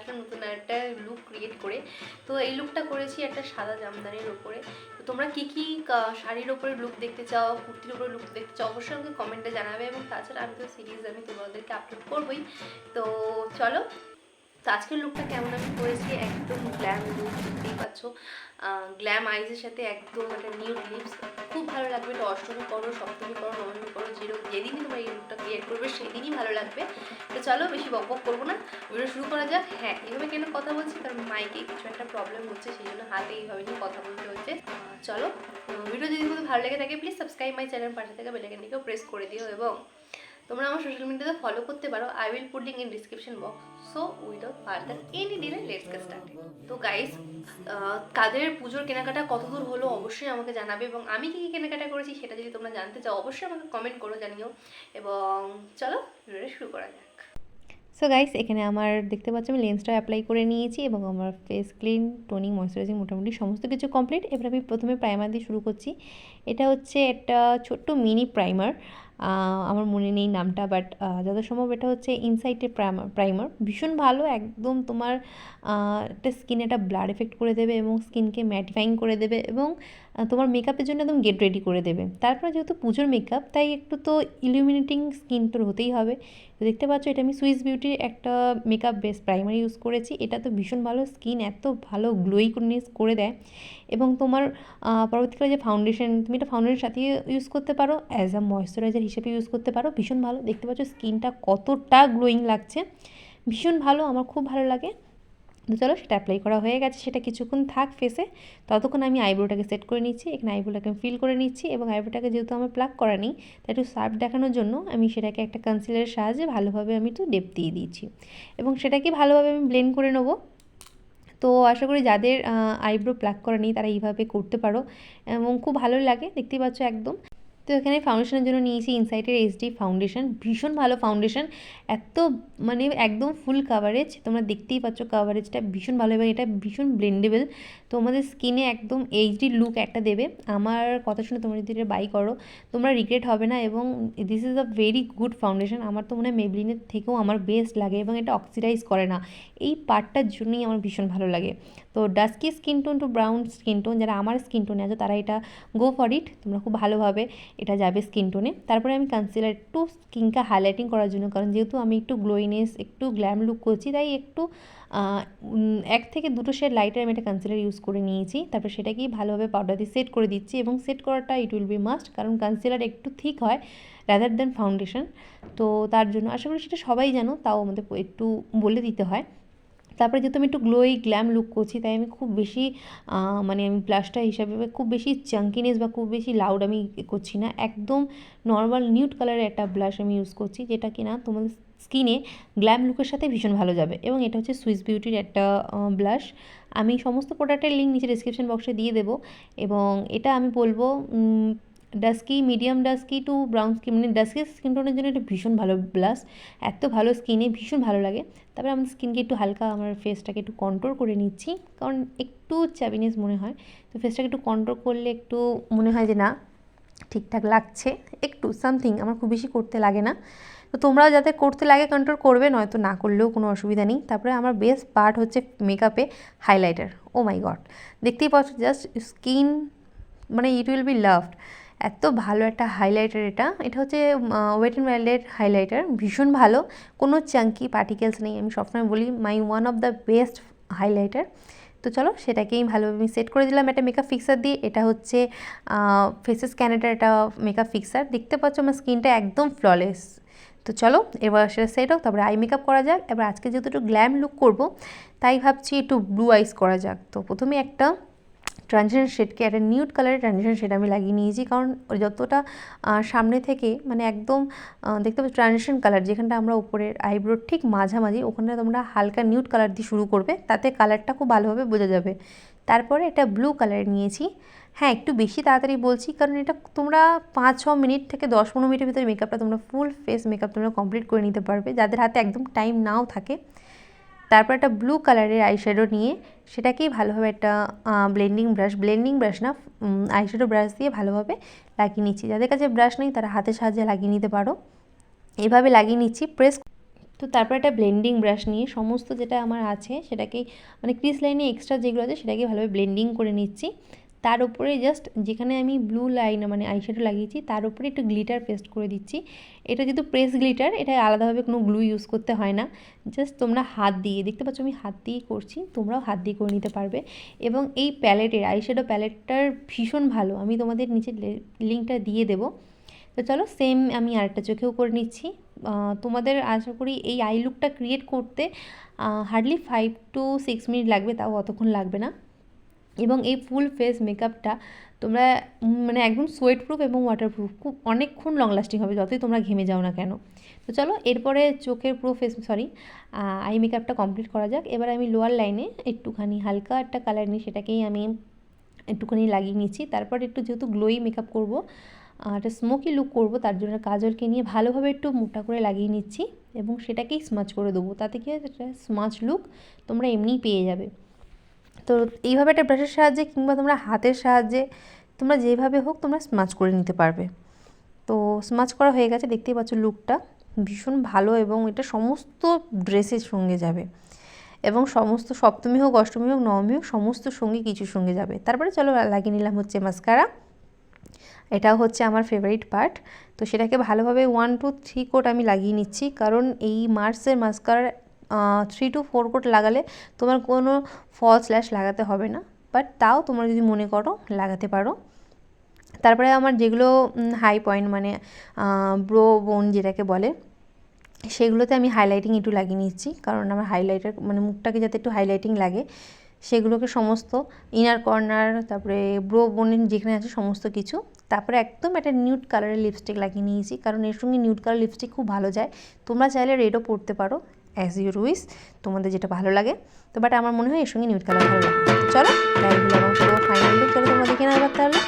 আসলাম নতুন একটা look create করে। তো এই লুকটা করেছি একটা সাদা জামদানির ওপরে। তো তোমরা কী কী শাড়ির ওপরে লুক দেখতে চাও, কুর্তির ওপরে লুক দেখতে চাও, অবশ্যই আমাকে কমেন্টে জানাবে। এবং তাছাড়া আমি তো সিরিজ আমি তোমাদেরকে আপলোড করবোই। তো চলো, তো আজকের লুকটা কেমন আমি করেছি, একদম গ্ল্যাম লুক, দেখতেই পাচ্ছ। গ্ল্যাম আইজের সাথে একদম একটা নিউড লিপস, খুব ভালো লাগবে। এটা অষ্টমী করো, সপ্তমী করো, নবমী করো, যেদিনই তোমার এই লুকটা ক্রিয়েট করবে সেই দিনই ভালো লাগবে। তো চলো, বেশি বক বক করবো না, ভিডিও শুরু করা যাক। হ্যাঁ, এইভাবে কেন কথা বলছি, কারণ মাইকে কিছু একটা প্রবলেম হচ্ছে, সেই জন্য হাতে এইভাবে নিয়ে কথা বলতে হচ্ছে। চলো, ভিডিও যদি তোমাদের ভালো লেগে থাকে প্লিজ সাবস্ক্রাইব মাই চ্যানেল, পাশে থেকে বেল আইকনটিকেও প্রেস করে দিও। এবং তোমরা আমার সোশ্যাল মিডিয়াতে ফলো করতে পারো, I will put link in description box. So without further any delay let's get started. তো গাইস, কাদের পুজোর কেনাকাটা কতদূর হলো অবশ্যই আমাকে জানাবে। এবং আমি কী কী কেনাকাটা করেছি সেটা যদি তোমরা জানতে চাও অবশ্যই আমাকে কমেন্ট করো, জানিও। এবং চলো, ভিডিওটা শুরু করা যাক। সো গাইস, এখানে আমার দেখতে পাচ্ছ আমি লেন্সটা অ্যাপ্লাই করে নিয়েছি এবং আমার ফেস ক্লিন, টোনিং, ময়শ্চারাইজিং মোটামুটি সমস্ত কিছু কমপ্লিট। এবার আমি প্রথমে প্রাইমার দিয়ে শুরু করছি। এটা হচ্ছে একটা ছোট্ট মিনি প্রাইমার, আমার মনে নেই নামটা, বাট যত সম্ভব এটা হচ্ছে ইনসাইটের প্রাইমার। ভীষণ ভালো, একদম তোমার একটা স্কিনে একটা ব্লাড এফেক্ট করে দেবে এবং স্কিনকে ম্যাটিফাইং করে দেবে এবং তোমার মেকআপের জন্য একদম গেট রেডি করে দেবে। তারপরে যেহেতু পুজোর মেকআপ, তাই একটু তো ইলুমিনেটিং স্কিন তোর হতেই হবে। তো দেখতে পাচ্ছ এটা আমি সুইস বিউটির একটা মেকআপ বেস প্রাইমার ইউজ করেছি। এটা তো ভীষণ ভালো, স্কিন এত ভালো গ্লোইনেস করে দেয়। এবং তোমার পরবর্তীকালে যে ফাউন্ডেশন, তুমি এটা ফাউন্ডেশনের সাথে ইউজ করতে পারো, অ্যাজ আ ময়শ্চারাইজার হিসেবে ইউজ করতে পারো। ভীষণ ভালো, দেখতে পাচ্ছ স্কিনটা কতটা গ্লোয়িং লাগছে, ভীষণ ভালো, আমার খুব ভালো লাগে। তো চলো, সেটা অ্যাপ্লাই করা হয়ে গেছে, সেটা কিছুক্ষণ থাক ফেসে। ততক্ষণ আমি আইব্রোটাকে সেট করে নিচ্ছি। এখানে আইব্রোটাকে আমি ফিল করে নিচ্ছি এবং আইব্রোটাকে যেহেতু আমার প্লাক করা নেই, তাই একটু শার্প দেখানোর জন্য আমি সেটাকে একটা কনসিলারের সাহায্যে ভালোভাবে আমি একটু ডেপ দিয়ে দিয়েছি এবং সেটাকে ভালোভাবে আমি ব্লেন্ড করে নেবো। তো আশা করি যাদের আইব্রো প্লাক করা নেই তারা এইভাবে করতে পারো এবং খুব ভালো লাগে, দেখতেই পাচ্ছ একদম। তো এখানে ফাউন্ডেশনের জন্য নিয়েছি ইনসাইটের এইচডি ফাউন্ডেশন, ভীষণ ভালো ফাউন্ডেশন, এত মানে একদম ফুল কাভারেজ, তোমরা দেখতেই পাচ্ছ কাভারেজটা ভীষণ ভালো এবং এটা ভীষণ ব্লেন্ডেবল, তোমাদের স্কিনে একদম এইচডি লুক একটা দেবে। আমার কথা শুনে তোমরা যদি এটা বাই করো তোমরা রিগ্রেট হবে না এবং this is a very good foundation. আমার তো মনে হয় মেবলিনের থেকেও আমার বেস্ট লাগে এবং এটা অক্সিডাইজ করে না, এই পার্টটার জন্যই আমার ভীষণ ভালো লাগে। তো dusky skin tone two brown skin tone, যারা আমার স্কিন টোনে আছো তারা এটা গো ফর ইট, তোমরা খুব ভালোভাবে এটা যাবে স্কিন টোনে। তারপরে আমি কনসিলার একটু স্কিনকে হাইলাইটিং করার জন্য, কারণ যেহেতু আমি একটু গ্লোইনেস একটু গ্ল্যাম লুক করছি, তাই একটু 1 থেকে 2 শেড লাইটার আমি একটা কনসিলার ইউজ করে নিয়েছি। তারপর সেটাকেই ভালোভাবে পাউডার দিয়ে সেট করে দিচ্ছি এবং সেট করাটা ইট উইল বি মাস্ট, কারণ কনসিলার একটু থিক হয় রাদার দ্যান ফাউন্ডেশন। তো তার জন্য আশা করি সেটা সবাই জানো, তাও আমাদের একটু বলে দিতে হয়। তারপরে যেহেতু আমি একটু গ্ল্যাম লুক করছি, তাই আমি খুব বেশি মানে আমি ব্লাশটা হিসাবে খুব বেশি চাঙ্কিনেস বা খুব বেশি লাউড আমি করছি না, একদম নর্মাল নিউড কালারের একটা ব্লাশ আমি ইউজ করছি, যেটা কিনা তোমাদের স্কিনে গ্ল্যাম লুকের সাথে ভীষণ ভালো যাবে। এবং এটা হচ্ছে সুইস বিউটির একটা ব্লাশ, আমি সমস্ত প্রোডাক্টের লিঙ্ক নিচে ডিসক্রিপশন বক্সে দিয়ে দেবো। এবং এটা আমি বলবো dusky, medium dusky two brown skin, মানে ডাস্কি স্কিন টোনের জন্য এটা ভীষণ ভালো ব্লাশ, এত ভালো স্কিনে ভীষণ ভালো লাগে। তারপরে আমার স্কিনকে একটু হালকা আমার ফেসটাকে একটু কন্ট্রোল করে নিচ্ছি, কারণ একটু চ্যাবিনেস মনে হয়, তো ফেসটাকে একটু কন্ট্রোল করলে একটু মনে হয় যে না ঠিকঠাক লাগছে, একটু সামথিং, আমার খুব বেশি করতে লাগে না। তো তোমরাও যাতে করতে লাগে কন্ট্রোল করবে, নয়তো না করলেও কোনো অসুবিধা নেই। তারপরে আমার বেস্ট পার্ট হচ্ছে মেকআপে হাইলাইটার। ও মাই গড, দেখতেই পাচ্ছ জাস্ট স্কিন মানে ইট উইল বি লাভড, এত ভালো একটা হাইলাইটার। এটা হচ্ছে ওয়েট অ্যান্ড ওয়াইল্ডের হাইলাইটার, ভীষণ ভালো, কোনো চাঙ্কি পার্টিকেলস নেই। আমি সবসময় বলি মাই one of the best highlighter. তো চলো, সেটাকেই ভালোভাবে আমি সেট করে দিলাম একটা মেকআপ ফিক্সার দিয়ে। এটা হচ্ছে ফেসেস ক্যানেডার একটা মেকআপ ফিক্সার, দেখতে পাচ্ছ আমার স্কিনটা একদম ফ্ললেস। তো চলো এবার সেটা সেট হোক, তারপরে আই মেকআপ করা যাক। এবার আজকে যেহেতু একটু গ্ল্যাম লুক করবো, তাই ভাবছি একটু ব্লু আইস করা যাক। তো প্রথমে একটা ট্রানজিশন শেডকে, একটা নিউড কালারের ট্রানজিশন শেড আমি লাগিয়ে নিয়েছি, কারণ যতটা সামনে থেকে মানে একদম দেখতে পাচ্ছি ট্রানজিশন কালার, যেখানটা আমরা উপরের আইব্রোর ঠিক মাঝামাঝি ওখানে তোমরা হালকা নিউড কালার দিয়ে শুরু করবে, তাতে কালারটা খুব ভালোভাবে বোঝা যাবে। তারপরে এটা ব্লু কালার নিয়েছি। হ্যাঁ, একটু বেশি তাড়াতাড়ি বলছি, কারণ এটা তোমরা 5-6 মিনিট থেকে 10-15 মিনিটের ভিতরে মেকআপটা তোমরা ফুল ফেস মেকআপ তোমরা কমপ্লিট করে নিতে পারবে, যাদের হাতে একদম টাইম নাও থাকে। তারপর একটা ব্লু কালারের আইশ্যাডো নিয়ে সেটাকেই ভালোভাবে একটা ব্লেন্ডিং ব্রাশ না আইশ্যাডো ব্রাশ দিয়ে ভালোভাবে লাগিয়ে নিচ্ছি। যাদের কাছে ব্রাশ নেই তারা হাতের সাহায্যে লাগিয়ে নিতে পারো, এভাবে লাগিয়ে নিচ্ছি। তো তারপর একটা ব্লেন্ডিং ব্রাশ নিয়ে সমস্ত যেটা আমার আছে সেটাকেই মানে ক্রিজ লাইনে এক্সট্রা যেগুলো আছে সেটাকে ভালোভাবে ব্লেন্ডিং করে নিচ্ছি। তার উপরে জাস্ট যেখানে আমি ব্লু লাইন মানে আইশ্যাডো লাগিয়েছি তার উপরে একটু গ্লিটার পেস্ট করে দিচ্ছি। এটা যেহেতু প্রেস গ্লিটার, এটা আলাদাভাবে কোনো গ্লু ইউজ করতে হয় না, জাস্ট তোমরা হাত দিয়ে, দেখতে পাচ্ছ আমি হাত দিয়েই করছি, তোমরাও হাত দিয়ে করে নিতে পারবে। এবং এই প্যালেটের আইশ্যাডো প্যালেটটার ভীষণ ভালো, আমি তোমাদের নিচে লিঙ্কটা দিয়ে দেবো। তো চলো সেম আমি আরেকটা চোখেও করে নিচ্ছি। তোমাদের আশা করি এই আই লুকটা ক্রিয়েট করতে হার্ডলি 5 to 6 মিনিট লাগবে, তাও অতক্ষণ লাগবে না। এবং এই ফুল ফেস মেকআপটা তোমরা মানে একদম সোয়েটপ্রুফ এবং ওয়াটারপ্রুফ, খুব অনেকক্ষণ লং লাস্টিং হবে যতই তোমরা ঘেমে যাও না কেন। তো চলো এরপরে চোখের পুরো ফেস আই মেকআপটা কমপ্লিট করা যাক। এবার আমি লোয়ার লাইনে একটুখানি হালকা একটা কালার নিই, সেটাকেই আমি একটুখানি লাগিয়ে নিচ্ছি। তারপর একটু যেহেতু গ্লোই মেকআপ করবো, একটা স্মোকি লুক করবো, তার জন্য কাজলকে নিয়ে ভালোভাবে একটু মোটা করে লাগিয়ে নিচ্ছি এবং সেটাকেই স্মাচ করে দেবো। তাতে কি হয়, একটা স্মাচ লুক তোমরা এমনিই পেয়ে যাবে। তো এইভাবে একটা ব্রাশের সাহায্যে কিংবা তোমরা হাতের সাহায্যে তোমরা যেভাবে হোক তোমরা স্মাচ করে নিতে পারবে। তো স্মাচ করা হয়ে গেছে, দেখতেই পাচ্ছ লুকটা ভীষণ ভালো এবং এটা সমস্ত ড্রেসের সঙ্গে যাবে এবং সমস্ত সপ্তমী হোক, অষ্টমী হোক, নবমী হোক, সমস্ত সঙ্গে কিছুর সঙ্গে যাবে। তারপরে চলো লাগিয়ে নিলাম হচ্ছে মাস্কারা। এটাও হচ্ছে আমার ফেভারিট পার্ট। তো সেটাকে ভালোভাবে 1 to 3 কোট আমি লাগিয়ে নিচ্ছি, কারণ এই মার্সের মাস্কারা 3 to 4 কোট লাগালে তোমার কোনো ফলস ল্যাশ লাগাতে হবে না, বাট তাও তোমরা যদি মনে করো লাগাতে পারো। তারপরে আমার যেগুলো হাই পয়েন্ট মানে ব্রো বোন যেটাকে বলে, সেগুলোতে আমি হাইলাইটিং একটু লাগিয়ে নিচ্ছি, কারণ আমার হাইলাইটার মানে মুখটাকে যাতে একটু হাইলাইটিং লাগে সেগুলোকে সমস্ত ইনার কর্নার, তারপরে ব্রো বোনের যেখানে আছে সমস্ত কিছু। তারপরে একদম একটা নিউড কালারের লিপস্টিক লাগিয়ে নিয়েছি, কারণ এর সঙ্গে নিউড কালার লিপস্টিক খুব ভালো যায়। তোমরা চাইলে রেডও পরতে পারো, অ্যাজ ইউর উইস, তোমাদের যেটা ভালো লাগে। তো বাট আমার মনে হয় এর সঙ্গে নিউড কালার ভালো লাগে। চলো গাইগুলো আমার পুরো ফাইনাল লুক, চলো তোমরা দেখে নেওয়া তাহলে।